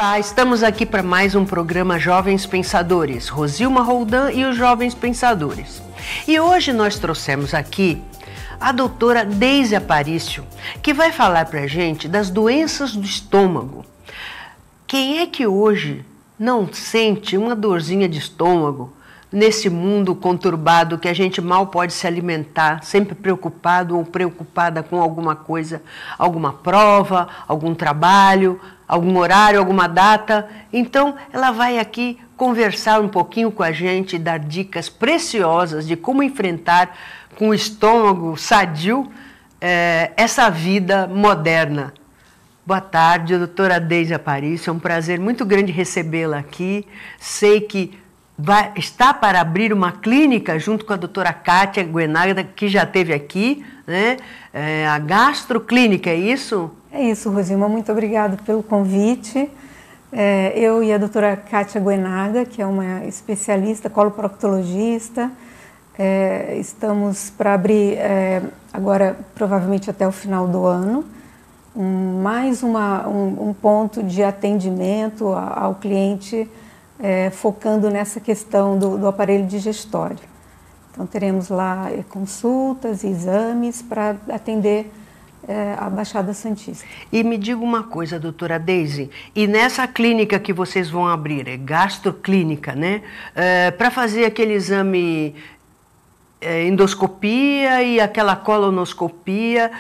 Olá, estamos aqui para mais um programa Jovens Pensadores, Rosilma Roldan e os Jovens Pensadores. E hoje nós trouxemos aqui a doutora Deise Aparício, que vai falar para a gente das doenças do estômago. Quem é que hoje não sente uma dorzinha de estômago nesse mundo conturbado que a gente mal pode se alimentar, sempre preocupado ou preocupada com alguma coisa, alguma prova, algum trabalho, algum horário, alguma data? Então, ela vai aqui conversar um pouquinho com a gente e dar dicas preciosas de como enfrentar com o estômago sadio essa vida moderna. Boa tarde, doutora Deise Aparício, é um prazer muito grande recebê-la aqui. Sei que está para abrir uma clínica junto com a doutora Kátia Guenaga, que já esteve aqui, né? A Gastroclínica, é isso? É isso, Rosilma, muito obrigada pelo convite. Eu e a doutora Kátia Guenaga, que é uma especialista, coloproctologista, estamos para abrir, agora provavelmente até o final do ano, mais um ponto de atendimento ao cliente, focando nessa questão do aparelho digestório. Então, teremos lá consultas e exames para atender a Baixada Santista. E me diga uma coisa, doutora Deise, e nessa clínica que vocês vão abrir, é gastroclínica, né? Para fazer aquele exame endoscopia e aquela colonoscopia,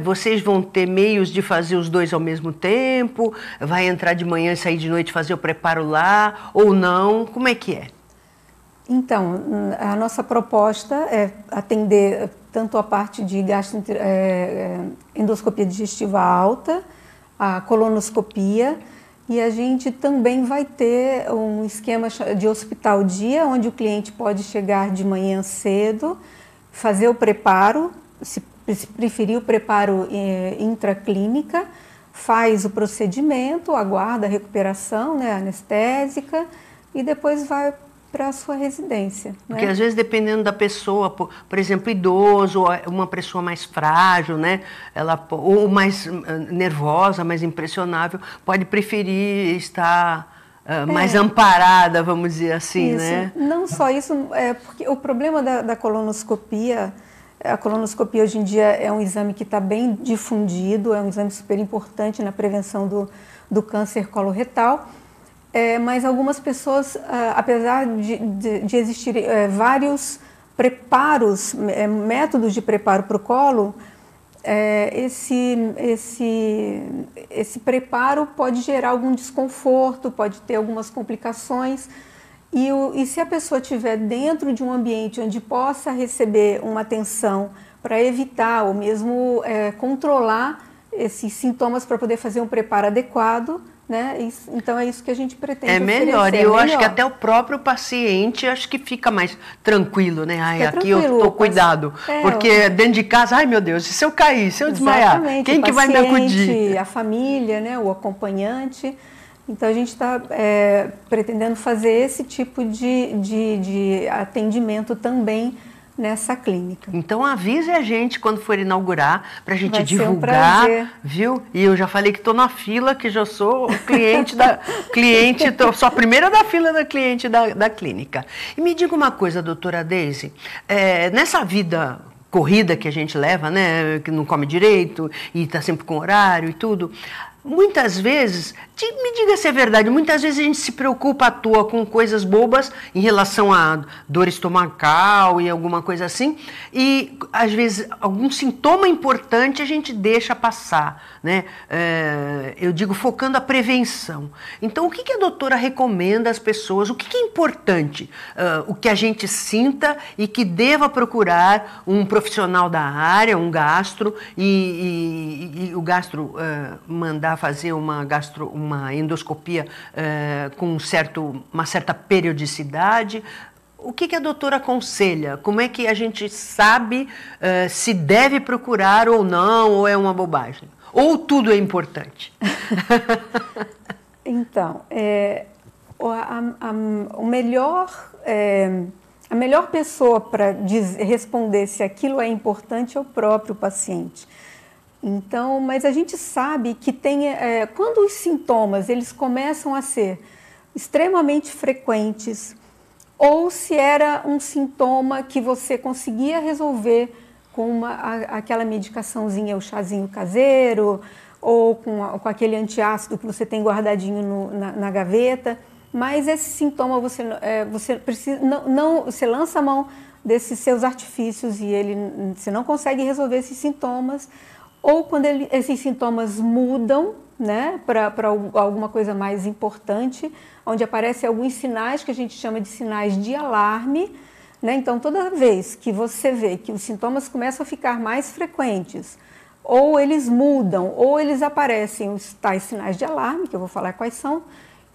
vocês vão ter meios de fazer os dois ao mesmo tempo? Vai entrar de manhã e sair de noite fazer o preparo lá ou não? Como é que é? Então, a nossa proposta é atender tanto a parte de endoscopia digestiva alta, a colonoscopia, e a gente também vai ter um esquema de hospital dia, onde o cliente pode chegar de manhã cedo, fazer o preparo, se preferir o preparo intraclínica, faz o procedimento, aguarda a recuperação, né, anestésica, e depois vai para a sua residência. Porque às vezes, dependendo da pessoa, por exemplo, idoso, ou uma pessoa mais frágil, né, ou mais nervosa, mais impressionável, pode preferir estar mais amparada, vamos dizer assim, isso. Né? Não só isso, porque o problema da colonoscopia, a colonoscopia hoje em dia é um exame que está bem difundido, é um exame super importante na prevenção do câncer coloretal. Mas algumas pessoas, apesar de existirem vários preparos, métodos de preparo para o colo, esse preparo pode gerar algum desconforto, pode ter algumas complicações. E se a pessoa estiver dentro de um ambiente onde possa receber uma atenção para evitar ou mesmo controlar esses sintomas para poder fazer um preparo adequado, né? Então é isso que a gente pretende oferecer. Melhor, e eu acho que até o próprio paciente acho que fica mais tranquilo, né? Ai, aqui eu estou cuidado, porque dentro de casa, ai meu Deus, e se eu cair, se eu desmaiar, quem que vai me acudir? A família, né? O acompanhante. Então a gente está pretendendo fazer esse tipo de atendimento também nessa clínica. Então avise a gente quando for inaugurar para a gente Vai divulgar, ser um prazer. Viu? E eu já falei que estou na fila, que já sou cliente sou a primeira da fila da cliente da clínica. E me diga uma coisa, doutora Deise, nessa vida corrida que a gente leva, né, que não come direito e está sempre com horário e tudo, muitas vezes, me diga se é verdade, muitas vezes a gente se preocupa à toa com coisas bobas em relação a dor estomacal e alguma coisa assim, e às vezes algum sintoma importante a gente deixa passar, né? Eu digo focando a prevenção. Então, o que a doutora recomenda às pessoas? O que é importante? O que a gente sinta e que deva procurar um profissional da área, um gastro, e o gastro mandar fazer uma endoscopia com uma certa periodicidade. O que a doutora aconselha? Como é que a gente sabe se deve procurar ou não, ou é uma bobagem? Ou tudo é importante? Então, a melhor pessoa para responder se aquilo é importante é o próprio paciente. Então, mas a gente sabe que quando os sintomas eles começam a ser extremamente frequentes, ou se era um sintoma que você conseguia resolver com aquela medicaçãozinha, o chazinho caseiro, ou com aquele antiácido que você tem guardadinho na gaveta, mas esse sintoma você precisa, você lança a mão desses seus artifícios e você não consegue resolver esses sintomas, ou quando esses sintomas mudam, né, para alguma coisa mais importante, onde aparecem alguns sinais que a gente chama de sinais de alarme, né? Então, toda vez que você vê que os sintomas começam a ficar mais frequentes, ou eles mudam, ou eles aparecem os tais sinais de alarme, que eu vou falar quais são,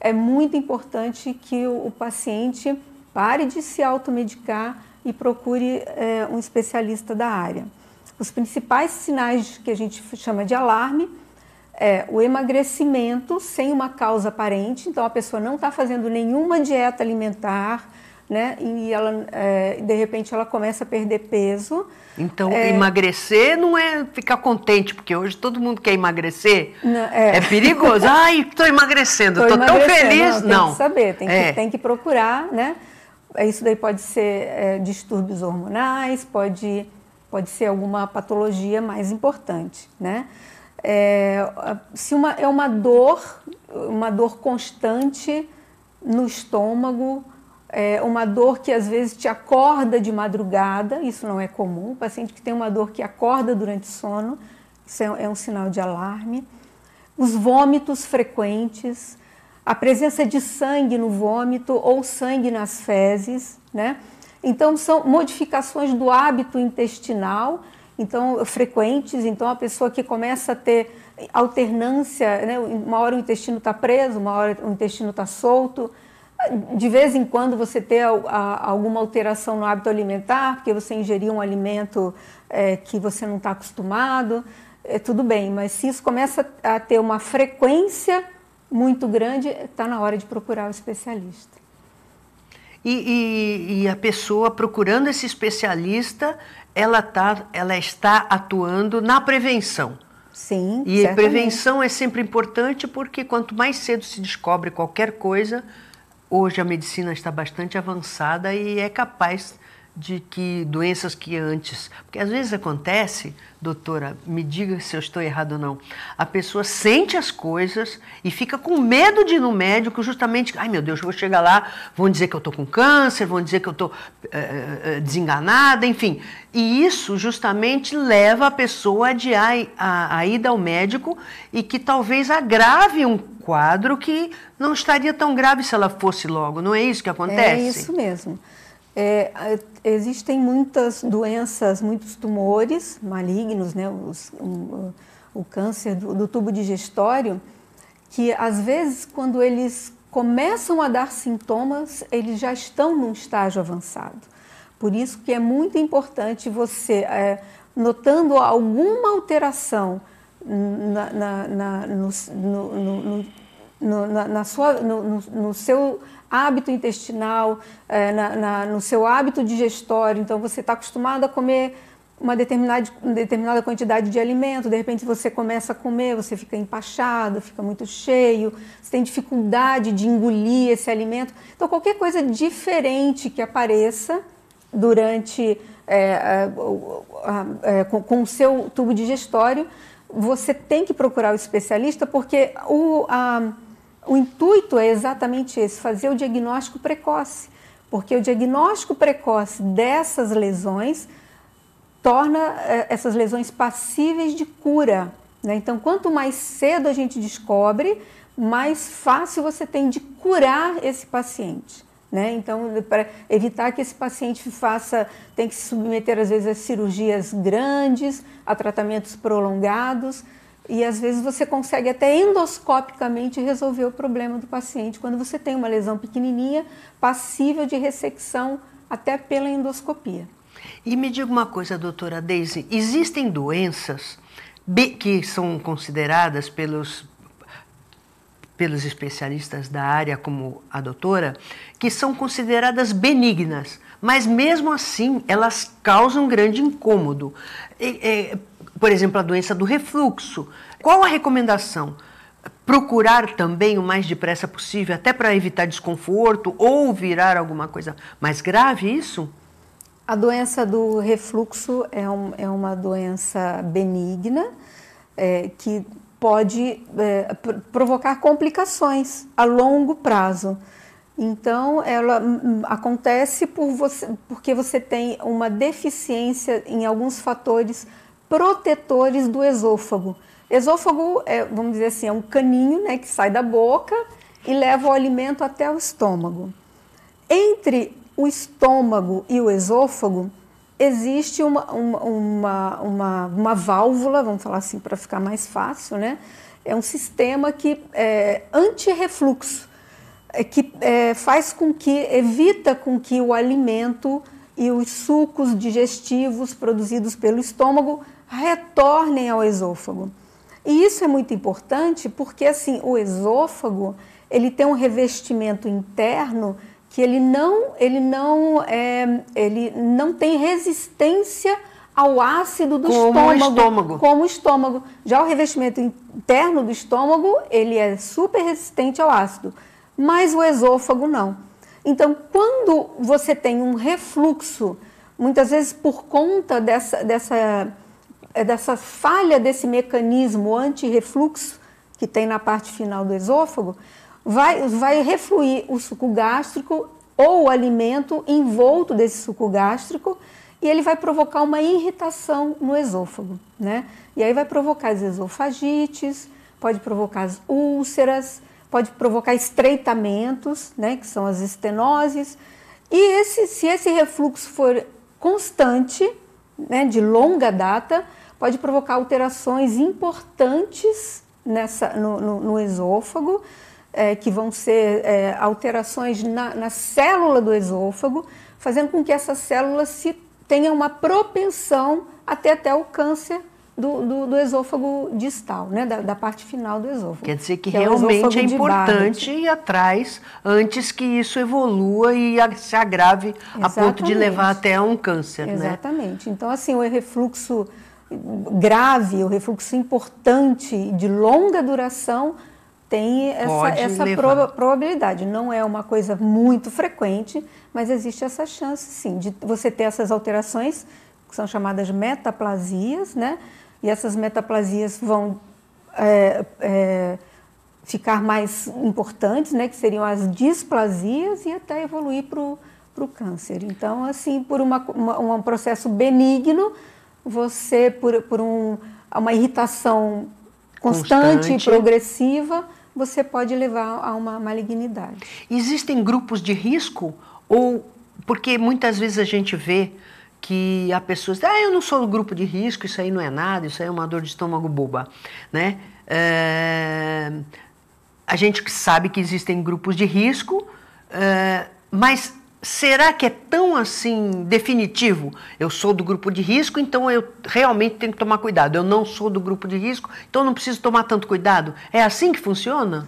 é muito importante que o paciente pare de se automedicar e procure um especialista da área. Os principais sinais que a gente chama de alarme é o emagrecimento sem uma causa aparente, então a pessoa não está fazendo nenhuma dieta alimentar, né? E de repente ela começa a perder peso. Então, emagrecer não é ficar contente, porque hoje todo mundo quer emagrecer. É perigoso. Ai, estou emagrecendo, estou tão feliz. Não, tem que saber, tem que procurar, né? Isso daí pode ser distúrbios hormonais, pode ser alguma patologia mais importante, né? Se é uma dor constante no estômago, uma dor que às vezes te acorda de madrugada, isso não é comum. O paciente que tem uma dor que acorda durante o sono, isso é um sinal de alarme. Os vômitos frequentes, a presença de sangue no vômito ou sangue nas fezes, né? Então, são modificações do hábito intestinal, então, frequentes. Então, a pessoa que começa a ter alternância, né? Uma hora o intestino está preso, uma hora o intestino está solto. De vez em quando você ter alguma alteração no hábito alimentar, porque você ingeriu um alimento que você não está acostumado, tudo bem. Mas se isso começa a ter uma frequência muito grande, está na hora de procurar o especialista. E a pessoa procurando esse especialista, ela está atuando na prevenção. Sim, e certamente. Prevenção é sempre importante, porque quanto mais cedo se descobre qualquer coisa, hoje a medicina está bastante avançada e é capaz de que doenças que antes... Porque às vezes acontece, doutora, me diga se eu estou errado ou não, a pessoa sente as coisas e fica com medo de ir no médico justamente... Ai, meu Deus, eu vou chegar lá, vão dizer que eu estou com câncer, vão dizer que eu estou desenganada, enfim. E isso justamente leva a pessoa a adiar a ida ao médico e que talvez agrave um quadro que não estaria tão grave se ela fosse logo. Não é isso que acontece? É isso mesmo. Existem muitas doenças, muitos tumores malignos, né? O câncer do tubo digestório, que às vezes quando eles começam a dar sintomas, eles já estão num estágio avançado. Por isso que é muito importante você, notando alguma alteração no seu hábito intestinal, no seu hábito digestório. Então, você está acostumado a comer uma determinada quantidade de alimento, de repente você começa a comer, você fica empachado, fica muito cheio, você tem dificuldade de engolir esse alimento. Então, qualquer coisa diferente que apareça durante, com o seu tubo digestório, você tem que procurar o especialista, porque o intuito é exatamente esse, fazer o diagnóstico precoce, porque o diagnóstico precoce dessas lesões torna essas lesões passíveis de cura, né? Então, quanto mais cedo a gente descobre, mais fácil você tem de curar esse paciente, né? Então, para evitar que esse paciente tem que se submeter às vezes a cirurgias grandes, a tratamentos prolongados, e às vezes você consegue até endoscopicamente resolver o problema do paciente quando você tem uma lesão pequenininha, passível de ressecção até pela endoscopia. E me diga uma coisa, doutora Deise, existem doenças que são consideradas pelos especialistas da área, como a doutora, que são consideradas benignas, mas mesmo assim elas causam grande incômodo. por exemplo, a doença do refluxo. Qual a recomendação? Procurar também o mais depressa possível, até para evitar desconforto ou virar alguma coisa mais grave, isso? A doença do refluxo é uma doença benigna, que pode provocar complicações a longo prazo. Então, ela acontece porque você tem uma deficiência em alguns fatores protetores do esôfago. Esôfago, vamos dizer assim, é um caninho, né, que sai da boca e leva o alimento até o estômago. Entre o estômago e o esôfago, existe uma válvula, vamos falar assim para ficar mais fácil, né? É um sistema que anti-refluxo, que evita com que o alimento e os sucos digestivos produzidos pelo estômago retornem ao esôfago. E isso é muito importante porque assim, o esôfago ele tem um revestimento interno que ele não tem resistência ao ácido do estômago, como o estômago. Já o revestimento interno do estômago, ele é super resistente ao ácido, mas o esôfago não. Então, quando você tem um refluxo, muitas vezes por conta dessa falha desse mecanismo anti-refluxo que tem na parte final do esôfago, vai refluir o suco gástrico ou o alimento envolto desse suco gástrico e ele vai provocar uma irritação no esôfago, né? E aí vai provocar as esofagites, pode provocar as úlceras, pode provocar estreitamentos, né, que são as estenoses. E se esse refluxo for constante, né, de longa data, pode provocar alterações importantes no esôfago, que vão ser alterações na célula do esôfago, fazendo com que essa célula tenha uma propensão até o câncer do esôfago distal, né, da parte final do esôfago. Quer dizer que realmente é importante ir atrás antes que isso evolua e se agrave. Exatamente. A ponto de levar até um câncer. Exatamente. Né? Então, assim, o refluxo grave, o refluxo importante de longa duração tem essa probabilidade. Não é uma coisa muito frequente, mas existe essa chance, sim, de você ter essas alterações, que são chamadas metaplasias, né? E essas metaplasias vão ficar mais importantes, né? Que seriam as displasias e até evoluir para o câncer. Então, assim, por um processo benigno, você, por uma irritação constante e progressiva, você pode levar a uma malignidade. Existem grupos de risco? Porque muitas vezes a gente vê que a pessoa diz, eu não sou do grupo de risco, isso aí não é nada, isso aí é uma dor de estômago boba, né? A gente sabe que existem grupos de risco, mas será que é tão assim definitivo? Eu sou do grupo de risco, então eu realmente tenho que tomar cuidado. Eu não sou do grupo de risco, então eu não preciso tomar tanto cuidado. É assim que funciona?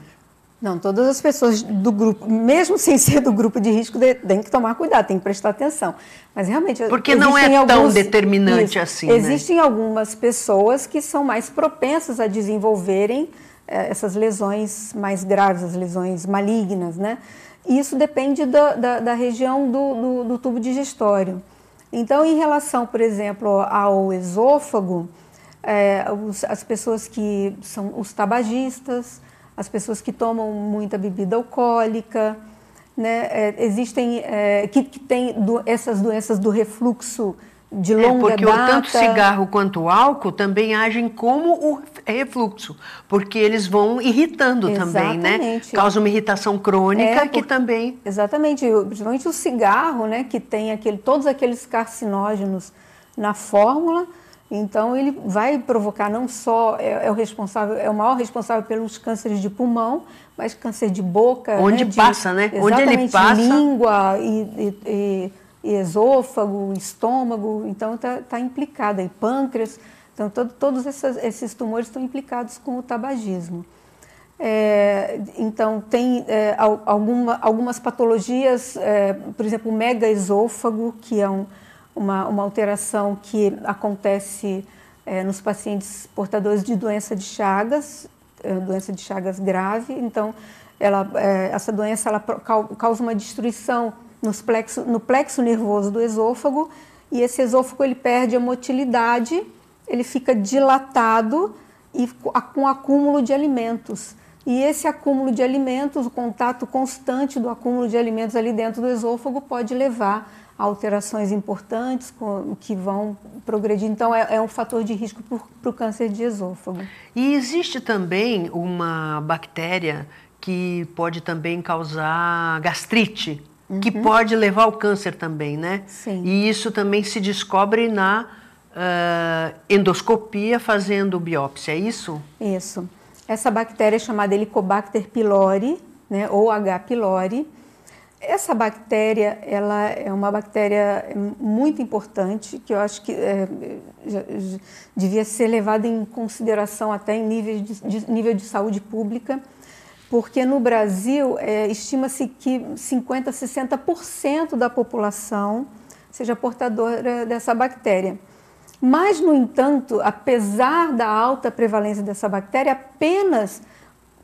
Não, todas as pessoas do grupo, mesmo sem ser do grupo de risco, têm que tomar cuidado, têm que prestar atenção. Mas realmente... Porque não é tão determinante assim, Existem né? algumas pessoas que são mais propensas a desenvolverem essas lesões mais graves, as lesões malignas, né? E isso depende da região do tubo digestório. Então, em relação, por exemplo, ao esôfago, as pessoas que são os tabagistas, as pessoas que tomam muita bebida alcoólica, né, existem que têm essas doenças do refluxo de longa data. Porque tanto o cigarro quanto o álcool também agem como o refluxo, porque eles vão irritando também, né? Causa uma irritação crônica que também... Exatamente, principalmente o cigarro, né, que tem todos aqueles carcinógenos na fórmula, então ele vai provocar não só, é o maior responsável pelos cânceres de pulmão, mas câncer de boca, onde passa, né? Onde ele passa, língua e esôfago, estômago, então está implicado aí, pâncreas, então todos esses tumores estão implicados com o tabagismo. Então tem algumas patologias, por exemplo, o megaesôfago, que é uma alteração que acontece nos pacientes portadores de doença de Chagas grave. Então, essa doença ela causa uma destruição no plexo nervoso do esôfago, e esse esôfago ele perde a motilidade, ele fica dilatado e com acúmulo de alimentos. E esse acúmulo de alimentos, o contato constante do acúmulo de alimentos ali dentro do esôfago pode levar a alterações importantes que vão progredir. Então, é um fator de risco para o câncer de esôfago. E existe também uma bactéria que pode também causar gastrite, que pode levar ao câncer também, né? Sim. E isso também se descobre na endoscopia fazendo biópsia, é isso? Isso. Essa bactéria é chamada Helicobacter pylori, né, ou H. pylori. Essa bactéria, ela é uma bactéria muito importante, que eu acho que devia ser levada em consideração até em nível de saúde pública, porque no Brasil estima-se que 50% a 60% da população seja portadora dessa bactéria. Mas, no entanto, apesar da alta prevalência dessa bactéria, apenas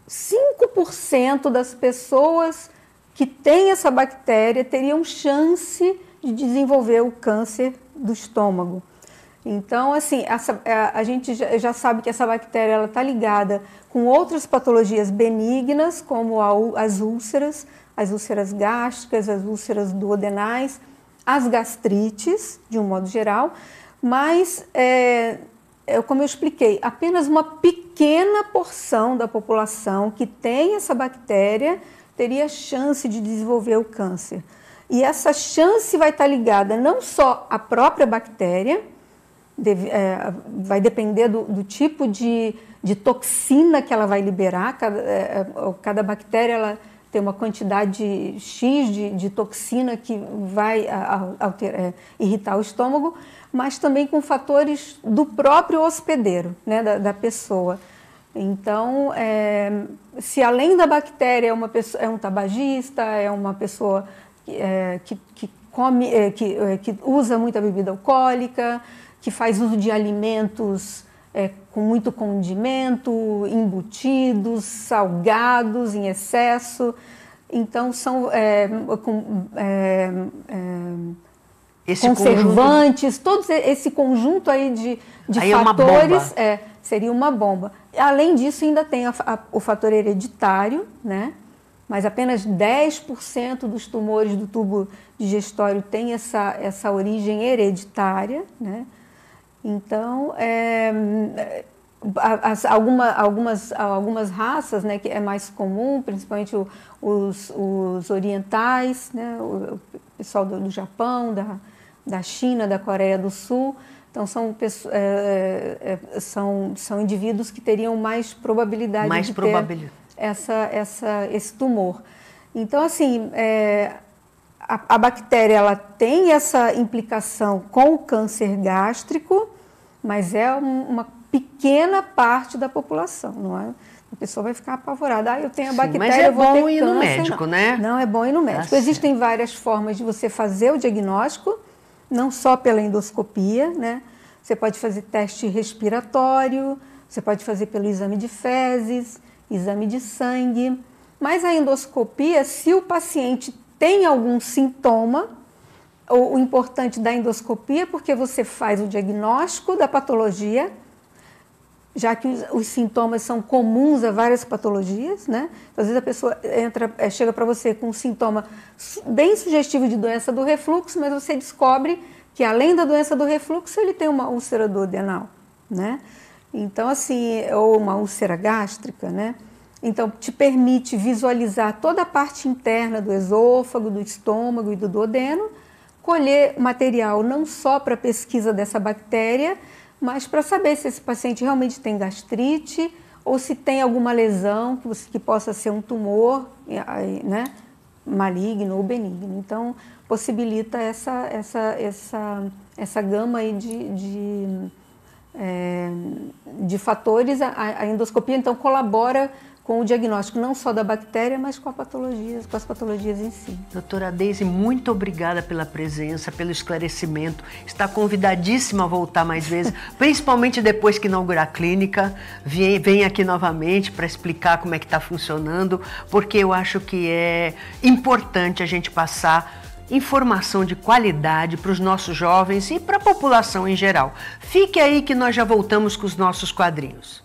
5% das pessoas que têm essa bactéria teriam chance de desenvolver o câncer do estômago. Então, assim, a gente já sabe que essa bactéria está ligada com outras patologias benignas, como as úlceras gástricas, as úlceras duodenais, as gastrites, de um modo geral, mas, como eu expliquei, apenas uma pequena porção da população que tem essa bactéria teria chance de desenvolver o câncer. E essa chance vai estar ligada não só à própria bactéria, vai depender do tipo de toxina que ela vai liberar. Cada bactéria ela tem uma quantidade X de toxina que vai irritar o estômago, mas também com fatores do próprio hospedeiro, né, da pessoa. Então, se além da bactéria é um tabagista, é uma pessoa que usa muita bebida alcoólica, que faz uso de alimentos com muito condimento, embutidos, salgados em excesso, então são conservantes, todo esse conjunto aí de aí fatores seria uma bomba. Além disso, ainda tem o fator hereditário, né? Mas apenas 10% dos tumores do tubo digestório tem essa origem hereditária, né? Então, algumas raças, né, que é mais comum, principalmente os orientais, né, o pessoal do Japão, da China, da Coreia do Sul. Então, são indivíduos que teriam mais probabilidade de ter esse tumor. Então, assim, a bactéria ela tem essa implicação com o câncer gástrico, mas é uma pequena parte da população, não é? A pessoa vai ficar apavorada. Eu tenho a bactéria, mas é eu vou ter bom ir câncer. No médico, né? Não, é bom ir no médico. Existem várias formas de você fazer o diagnóstico, não só pela endoscopia, né? Você pode fazer teste respiratório, você pode fazer pelo exame de fezes, exame de sangue, mas a endoscopia, se o paciente tem algum sintoma, o importante da endoscopia, porque você faz o diagnóstico da patologia, já que os sintomas são comuns a várias patologias, né? Às vezes a pessoa chega para você com um sintoma bem sugestivo de doença do refluxo, mas você descobre que além da doença do refluxo, ele tem uma úlcera duodenal, né? Então, assim, ou uma úlcera gástrica, né? Então, te permite visualizar toda a parte interna do esôfago, do estômago e do duodeno, colher material não só para pesquisa dessa bactéria, mas para saber se esse paciente realmente tem gastrite ou se tem alguma lesão que possa ser um tumor, né, maligno ou benigno. Então, possibilita essa gama aí de fatores. A endoscopia, então, colabora com o diagnóstico não só da bactéria, mas com as patologias em si. Doutora Deise, muito obrigada pela presença, pelo esclarecimento. Está convidadíssima a voltar mais vezes, principalmente depois que inaugurar a clínica. Vem aqui novamente para explicar como é que está funcionando, porque eu acho que é importante a gente passar informação de qualidade para os nossos jovens e para a população em geral. Fique aí que nós já voltamos com os nossos quadrinhos.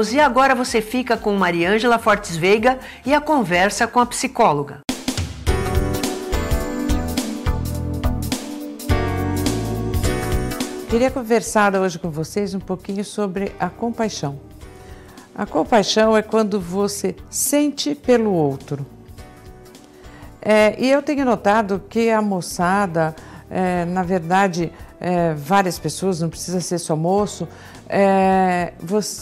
E agora você fica com Mariângela Fortes Veiga e a conversa com a psicóloga. Queria conversar hoje com vocês um pouquinho sobre a compaixão. A compaixão é quando você sente pelo outro. E eu tenho notado que a moçada, na verdade, várias pessoas, não precisa ser só moço,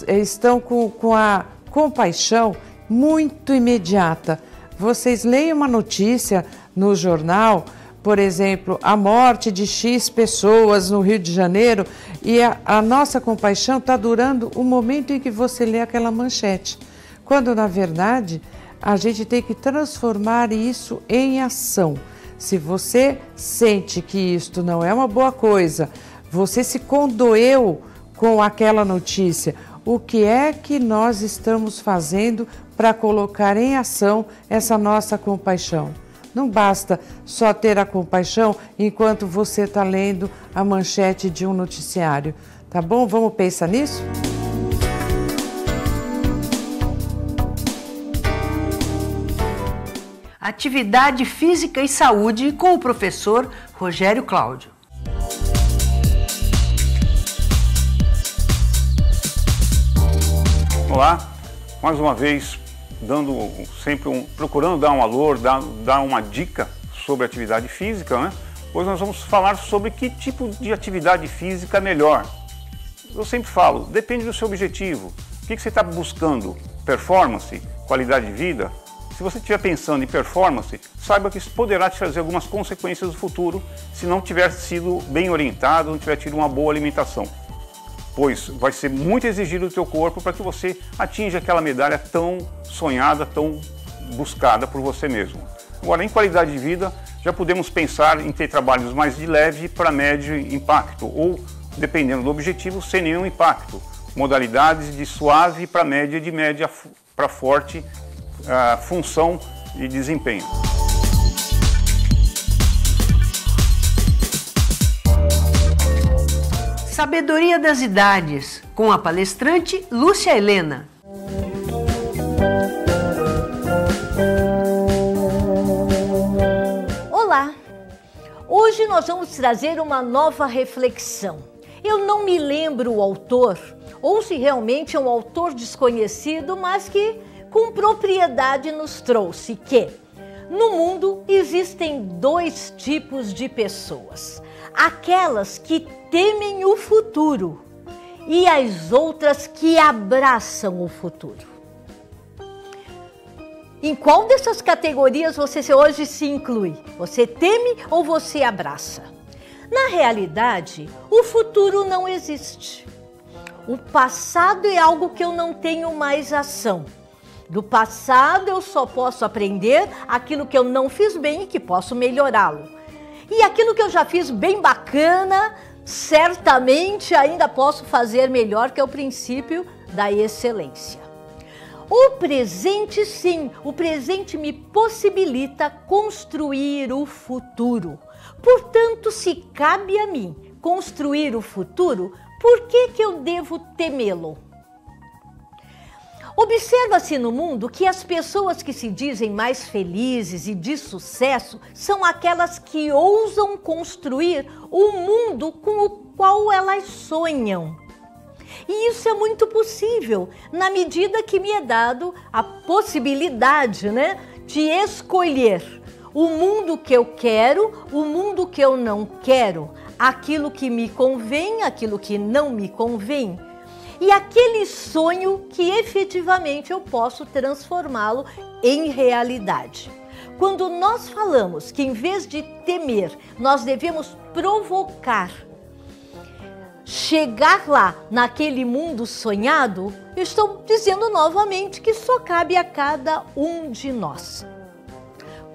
estão com a compaixão muito imediata. Vocês leem uma notícia no jornal, por exemplo, a morte de X pessoas no Rio de Janeiro, e a nossa compaixão está durando o momento em que você lê aquela manchete, quando na verdade a gente tem que transformar isso em ação. Se você sente que isto não é uma boa coisa, você se condoeu com aquela notícia, o que é que nós estamos fazendo para colocar em ação essa nossa compaixão? Não basta só ter a compaixão enquanto você está lendo a manchete de um noticiário, tá bom? Vamos pensar nisso? Atividade Física e Saúde com o professor Rogério Cláudio. Olá, mais uma vez procurando dar um valor, dar uma dica sobre atividade física, né? Hoje nós vamos falar sobre que tipo de atividade física é melhor. Eu sempre falo, depende do seu objetivo. O que você está buscando? Performance? Qualidade de vida? Se você estiver pensando em performance, saiba que isso poderá te trazer algumas consequências no futuro se não tiver sido bem orientado, não tiver tido uma boa alimentação. Pois vai ser muito exigido do teu corpo para que você atinja aquela medalha tão sonhada, tão buscada por você mesmo. Agora, em qualidade de vida, já podemos pensar em ter trabalhos mais de leve para médio impacto, ou, dependendo do objetivo, sem nenhum impacto. Modalidades de suave para média e de média para forte função e desempenho. Sabedoria das Idades, com a palestrante Lúcia Helena. Olá! Hoje nós vamos trazer uma nova reflexão. Eu não me lembro o autor, ou se realmente é um autor desconhecido, mas que com propriedade nos trouxe que no mundo existem dois tipos de pessoas. Aquelas que temem o futuro e as outras que abraçam o futuro. Em qual dessas categorias você hoje se inclui? Você teme ou você abraça? Na realidade, o futuro não existe. O passado é algo que eu não tenho mais ação. Do passado eu só posso aprender aquilo que eu não fiz bem e que posso melhorá-lo. E aquilo que eu já fiz bem bacana, certamente ainda posso fazer melhor, que é o princípio da excelência. O presente, sim, o presente me possibilita construir o futuro. Portanto, se cabe a mim construir o futuro, por que eu devo temê-lo? Observa-se no mundo que as pessoas que se dizem mais felizes e de sucesso são aquelas que ousam construir o mundo com o qual elas sonham. E isso é muito possível, na medida que me é dado a possibilidade, de escolher o mundo que eu quero, o mundo que eu não quero, aquilo que me convém, aquilo que não me convém. E aquele sonho que efetivamente eu posso transformá-lo em realidade. Quando nós falamos que em vez de temer, nós devemos provocar, chegar lá naquele mundo sonhado, eu estou dizendo novamente que só cabe a cada um de nós.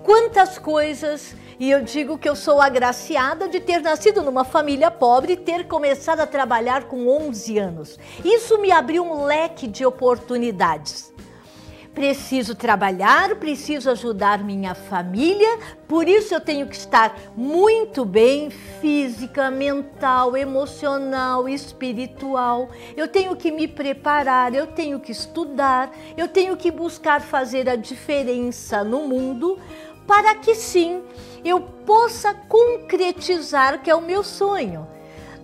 Quantas coisas, e eu digo que eu sou agraciada de ter nascido numa família pobre e ter começado a trabalhar com 11 anos. Isso me abriu um leque de oportunidades. Preciso trabalhar, preciso ajudar minha família, por isso eu tenho que estar muito bem física, mental, emocional, espiritual. Eu tenho que me preparar, eu tenho que estudar, eu tenho que buscar fazer a diferença no mundo, para que sim, eu possa concretizar, que é o meu sonho.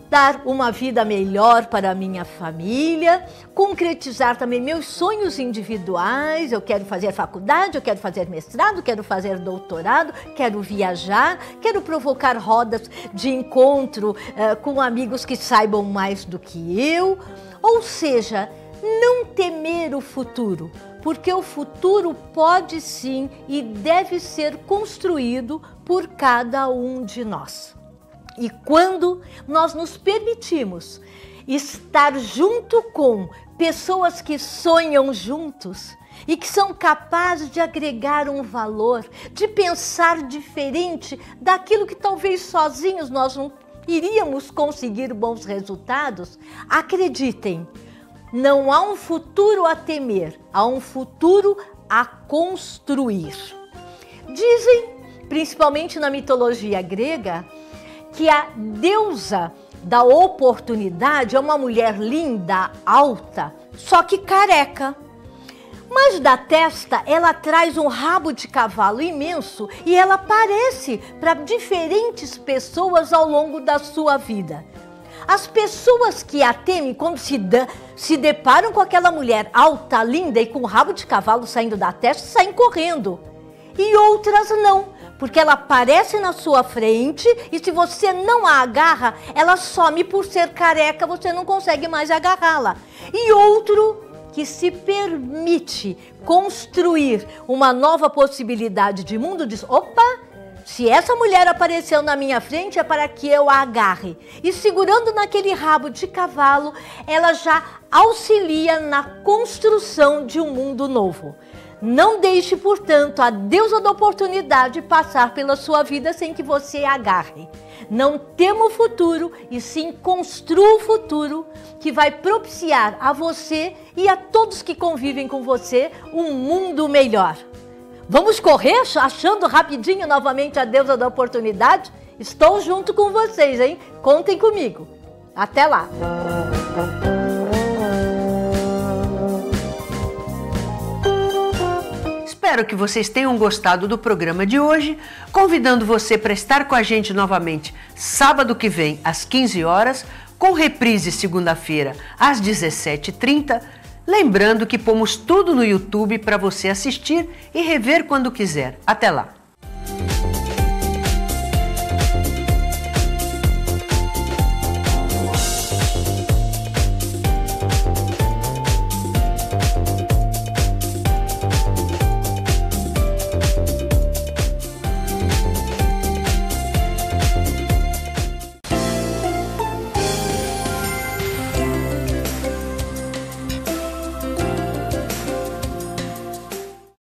Dar uma vida melhor para a minha família, concretizar também meus sonhos individuais. Eu quero fazer faculdade, eu quero fazer mestrado, quero fazer doutorado, quero viajar, quero provocar rodas de encontro com amigos que saibam mais do que eu. Ou seja, não temer o futuro, porque o futuro pode sim e deve ser construído por cada um de nós. E quando nós nos permitimos estar junto com pessoas que sonham juntos e que são capazes de agregar um valor, de pensar diferente daquilo que talvez sozinhos nós não iríamos conseguir bons resultados, acreditem, não há um futuro a temer, há um futuro a construir. Dizem, principalmente na mitologia grega, que a deusa da oportunidade é uma mulher linda, alta, só que careca. Mas da testa ela traz um rabo de cavalo imenso e ela aparece para diferentes pessoas ao longo da sua vida. As pessoas que a temem, quando se deparam com aquela mulher alta, linda e com o rabo de cavalo saindo da testa, saem correndo. E outras não, porque ela aparece na sua frente e se você não a agarra, ela some por ser careca, você não consegue mais agarrá-la. E outro que se permite construir uma nova possibilidade de mundo diz, opa, se essa mulher apareceu na minha frente é para que eu a agarre. E segurando naquele rabo de cavalo, ela já auxilia na construção de um mundo novo. Não deixe, portanto, a deusa da oportunidade passar pela sua vida sem que você a agarre. Não tema o futuro e sim construa o futuro que vai propiciar a você e a todos que convivem com você um mundo melhor. Vamos correr achando rapidinho novamente a deusa da oportunidade? Estou junto com vocês, hein? Contem comigo. Até lá! Espero que vocês tenham gostado do programa de hoje, convidando você para estar com a gente novamente sábado que vem às 15 horas, com reprise segunda-feira às 17h30, lembrando que pomos tudo no YouTube para você assistir e rever quando quiser. Até lá!